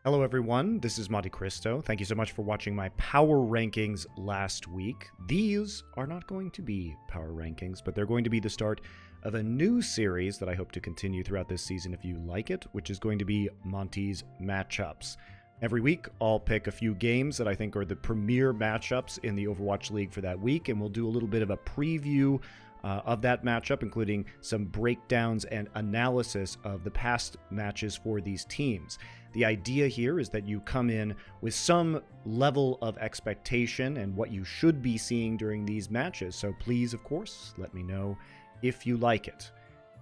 Hello everyone, this is MonteCristo. Thank you so much for watching my power rankings last week. These are not going to be power rankings, but they're going to be the start of a new series that I hope to continue throughout this season if you like it, which is going to be Monte's Matchups. Every week, I'll pick a few games that I think are the premier matchups in the Overwatch League for that week, and we'll do a little bit of a preview of that matchup, including some breakdowns and analysis of the past matches for these teams. The idea here is that you come in with some level of expectation and what you should be seeing during these matches. So please, of course, let me know if you like it.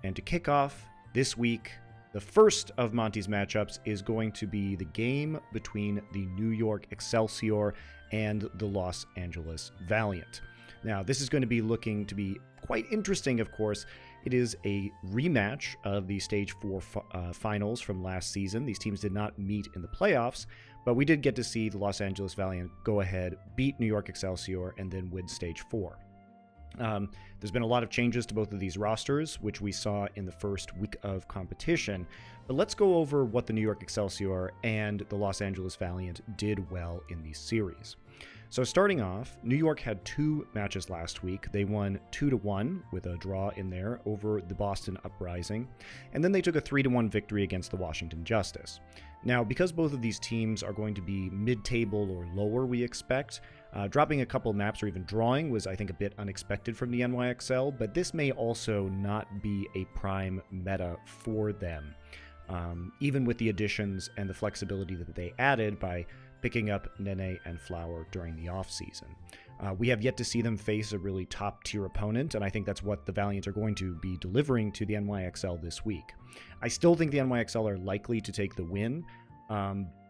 And to kick off this week, the first of Monte's matchups is going to be the game between the New York Excelsior and the Los Angeles Valiant. Now, this is going to be looking to be quite interesting, of course. It is a rematch of the Stage 4 finals from last season. These teams did not meet in the playoffs, but we did get to see the Los Angeles Valiant go ahead, beat New York Excelsior, and then win Stage 4. There's been a lot of changes to both of these rosters, which we saw in the first week of competition. But let's go over what the New York Excelsior and the Los Angeles Valiant did well in these series. So starting off, New York had two matches last week. They won 2-1 with a draw in there over the Boston Uprising, and then they took a 3-1 victory against the Washington Justice. Now, because both of these teams are going to be mid-table or lower, we expect, dropping a couple maps or even drawing was, I think, a bit unexpected from the NYXL, but this may also not be a prime meta for them, even with the additions and the flexibility that they added by picking up Nene and Flower during the offseason. We have yet to see them face a really top-tier opponent, and I think that's what the Valiant are going to be delivering to the NYXL this week. I still think the NYXL are likely to take the win,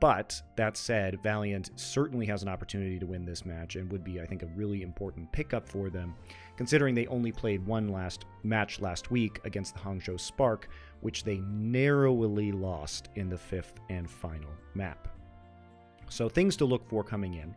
but that said, Valiant certainly has an opportunity to win this match and would be, I think, a really important pickup for them, considering they only played one match last week against the Hangzhou Spark, which they narrowly lost in the fifth and final map. So things to look for coming in.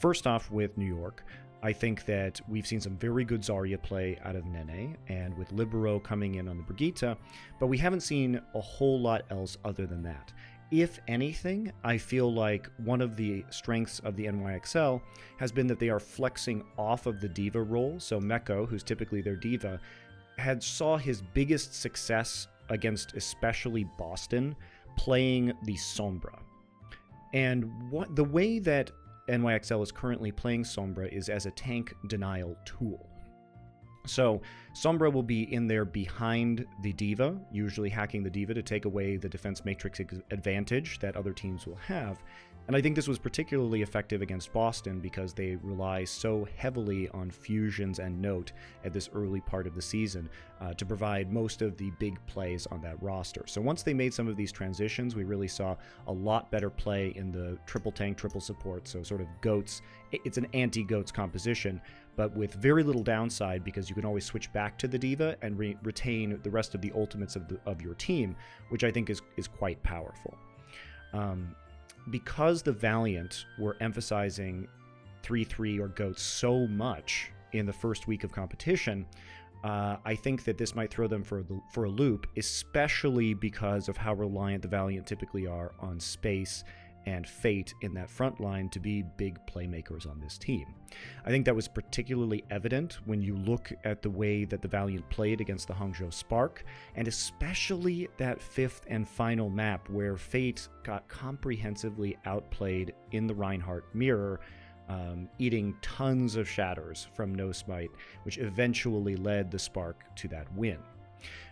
First off, with New York, I think that we've seen some very good Zarya play out of Nene, and with Libero coming in on the Brigitte, but we haven't seen a whole lot else other than that. If anything, I feel like one of the strengths of the NYXL has been that they are flexing off of the diva role. So Meko, who's typically their diva, saw his biggest success against especially Boston playing the Sombra. And the way that NYXL is currently playing Sombra is as a tank denial tool. So Sombra will be in there behind the diva, usually hacking the diva to take away the defense matrix advantage that other teams will have. And I think this was particularly effective against Boston because they rely so heavily on fusions and note at this early part of the season to provide most of the big plays on that roster. So once they made some of these transitions, we really saw a lot better play in the triple tank, triple support, so sort of GOATs. It's an anti-GOATs composition, but with very little downside because you can always switch back to the diva and retain the rest of the ultimates of your team, which I think is quite powerful. Because the Valiant were emphasizing 3-3 or GOATs so much in the first week of competition, I think that this might throw them for a loop, especially because of how reliant the Valiant typically are on Space and Fate in that front line to be big playmakers on this team. I think that was particularly evident when you look at the way that the Valiant played against the Hangzhou Spark, and especially that fifth and final map where Fate got comprehensively outplayed in the Reinhardt mirror, eating tons of shatters from No Smite, which eventually led the Spark to that win.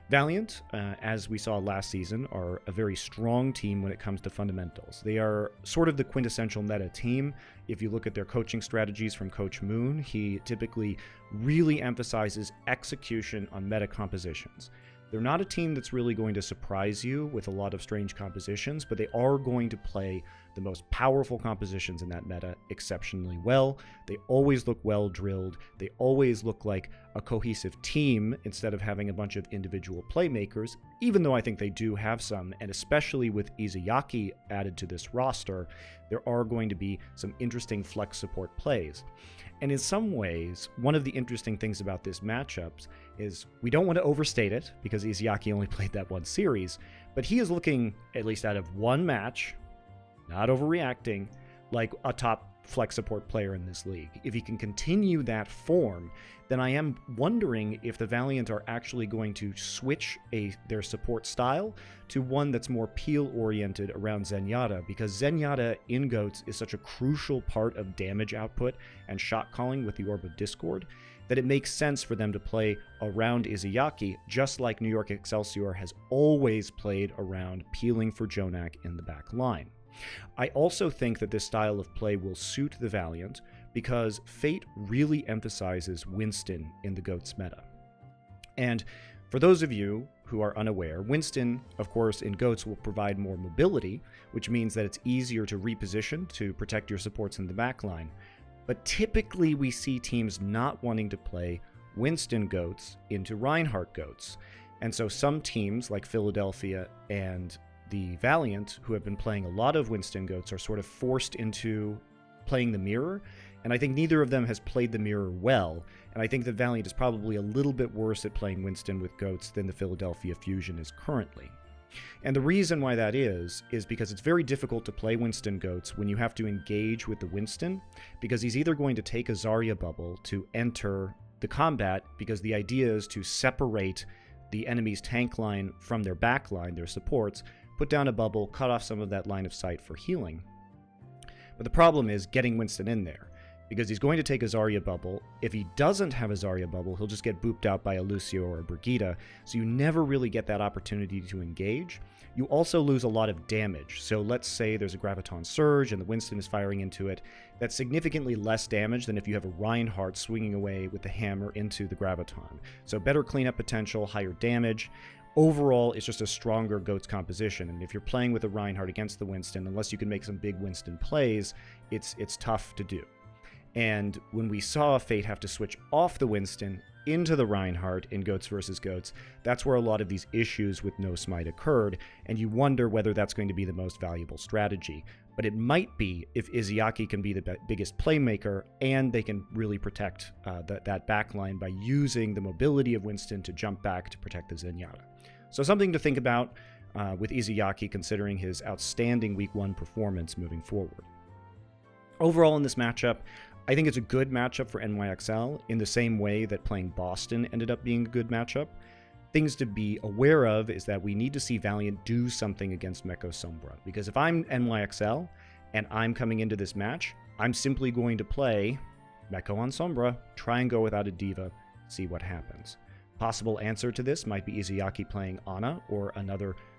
Valiant, as we saw last season, are a very strong team when it comes to fundamentals. They are sort of the quintessential meta team. If you look at their coaching strategies from Coach Moon, he typically really emphasizes execution on meta compositions. They're not a team that's really going to surprise you with a lot of strange compositions, but they are going to play the most powerful compositions in that meta exceptionally well. They always look well drilled. They always look like a cohesive team instead of having a bunch of individual playmakers, even though I think they do have some, and especially with Izayaki added to this roster, there are going to be some interesting flex support plays. And in some ways, one of the interesting things about this matchup is we don't want to overstate it because Izayaki only played that one series, but he is looking, at least out of one match, not overreacting, like a top flex support player in this league. If he can continue that form, then I am wondering if the Valiant are actually going to switch their support style to one that's more peel-oriented around Zenyatta, because Zenyatta in GOATS is such a crucial part of damage output and shot calling with the Orb of Discord that it makes sense for them to play around Izayaki, just like New York Excelsior has always played around peeling for Jonak in the back line. I also think that this style of play will suit the Valiant because Fate really emphasizes Winston in the GOATS meta. And for those of you who are unaware, Winston, of course, in GOATS will provide more mobility, which means that it's easier to reposition to protect your supports in the backline. But typically we see teams not wanting to play Winston GOATS into Reinhardt GOATS. And so some teams like Philadelphia and the Valiant, who have been playing a lot of Winston GOATS, are sort of forced into playing the mirror, and I think neither of them has played the mirror well, and I think the Valiant is probably a little bit worse at playing Winston with GOATS than the Philadelphia Fusion is currently. And the reason why that is because it's very difficult to play Winston GOATS when you have to engage with the Winston, because he's either going to take a Zarya bubble to enter the combat, because the idea is to separate the enemy's tank line from their back line, their supports, put down a bubble, cut off some of that line of sight for healing. But the problem is getting Winston in there, because he's going to take a Zarya bubble. If he doesn't have a Zarya bubble, he'll just get booped out by a Lucio or a Brigitte, so you never really get that opportunity to engage. You also lose a lot of damage. So let's say there's a Graviton Surge and the Winston is firing into it. That's significantly less damage than if you have a Reinhardt swinging away with the hammer into the Graviton. So better cleanup potential, higher damage. Overall, it's just a stronger GOATS composition, and if you're playing with a Reinhardt against the Winston, unless you can make some big Winston plays, it's tough to do. And when we saw Fate have to switch off the Winston into the Reinhardt in GOATS versus GOATS, that's where a lot of these issues with no smite occurred, and you wonder whether that's going to be the most valuable strategy. But it might be if Izayaki can be the biggest playmaker, and they can really protect that backline by using the mobility of Winston to jump back to protect the Zenyatta. So something to think about with Izayaki, considering his outstanding Week 1 performance moving forward. Overall in this matchup, I think it's a good matchup for NYXL in the same way that playing Boston ended up being a good matchup. Things to be aware of is that we need to see Valiant do something against Meko Sombra, because if I'm NYXL and I'm coming into this match, I'm simply going to play Meko on Sombra, try and go without a diva, see what happens. Possible answer to this might be Izayaki playing Ana or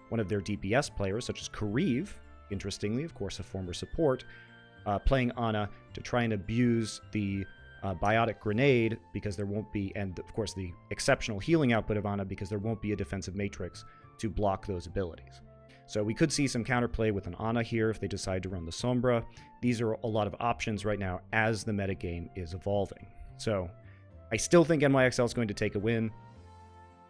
one of their DPS players, such as Kariv, interestingly, of course, a former support, playing Ana to try and abuse the biotic grenade, because there won't be, and of course the exceptional healing output of Ana, because there won't be a defensive matrix to block those abilities. So we could see some counterplay with an Ana here if they decide to run the Sombra. These are a lot of options right now as the metagame is evolving. So I still think NYXL is going to take a win.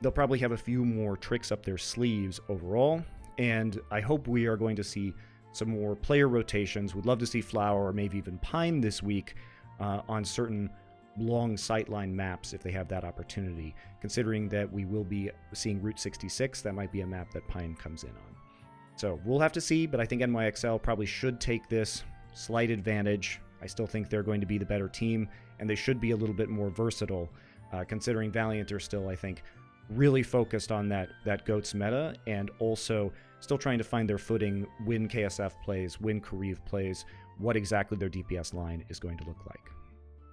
They'll probably have a few more tricks up their sleeves overall, and I hope we are going to see some more player rotations. Would love to see Flower or maybe even Pine this week on certain long sightline maps if they have that opportunity, considering that we will be seeing Route 66. That might be a map that Pine comes in on. So we'll have to see, but I think NYXL probably should take this slight advantage. I still think they're going to be the better team, and they should be a little bit more versatile, considering Valiant are still, I think, really focused on that GOATS meta, and also still trying to find their footing, win KSF plays, win Kariv plays, what exactly their DPS line is going to look like.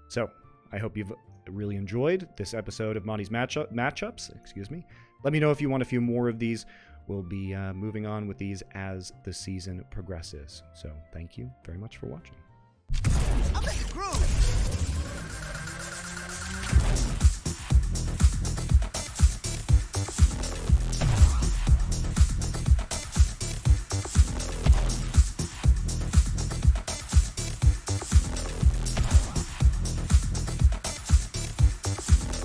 So I hope you've really enjoyed this episode of Monte's matchups. Let me know if you want a few more of these. We'll be moving on with these as the season progresses. So thank you very much for watching. I'll make it groove.